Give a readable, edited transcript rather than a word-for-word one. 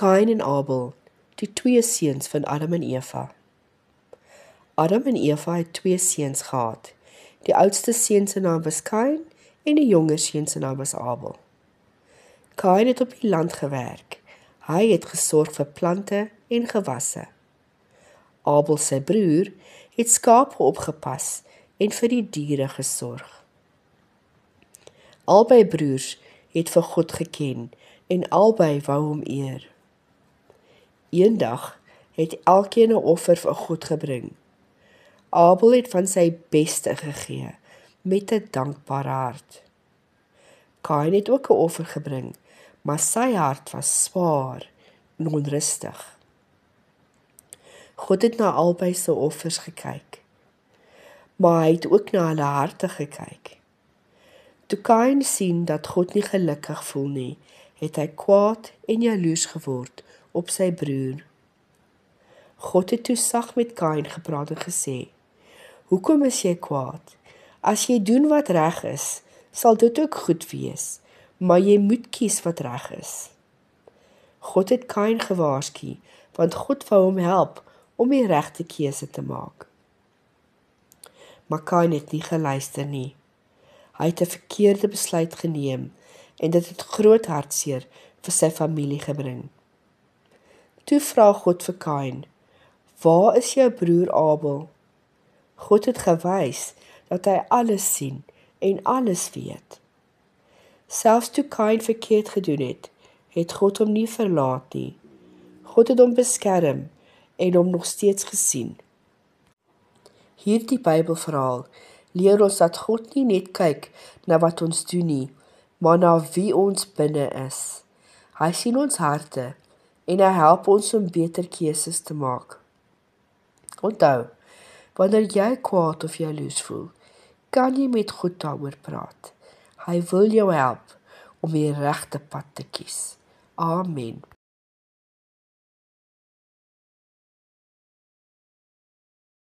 Kain en Abel, die twee seuns van Adam en Eva. Adam en Eva het twee seuns gehad. Die oudste seun se naam was Kain en die jonger seun se naam was Abel. Kain het op die land gewerk. Hy het gesorg vir plante en gewasse. Abel sy broer het skape opgepas en vir die diere gesorg. Albei broers het vir God geken en albei wou hom eer. Eendag het elkeen 'n offer vir God gebring. Abel het van sy beste gegee met 'n dankbare hart. Kain het ook 'n offer gebring, maar sy hart was swaar en onrustig. God het na albei se offers gekyk, maar hy het ook na hulle harte gekyk. Toe Kain sien dat God nie gelukkig voel nie, het hy kwaad en jaloers geword op sy broer. God het toe sag met Kain gepraat en gesê: "Hoekom is jy kwaad? As jy doen wat reg is, sal dit ook goed wees, maar jy moet kies wat reg is." God het Kain gewaarsku, want God wou hom help om die regte keuse te maak. Maar Kain het nie geluister nie. Hy het 'n verkeerde besluit geneem en dit het groot hartseer vir sy familie gebring. Toe vra God vir Kain: "Waar is jou broer Abel?" God het gewys dat hy alles sien en alles weet. Selfs toe Kain verkeerd gedoen het, het God hom nie verlaat nie. God het hom beskerm en hom nog steeds gesien. Hierdie Bybelverhaal leer ons dat God nie net kyk na wat ons doen nie, maar na wie ons binne is. Hy sien ons harte en hy help ons om beter keuses te maak. Onthou, wanneer jy kwaad of jaloers voel, kan jy met God daaroor praat. Hy wil jou help om die regte pad te kies. Amen.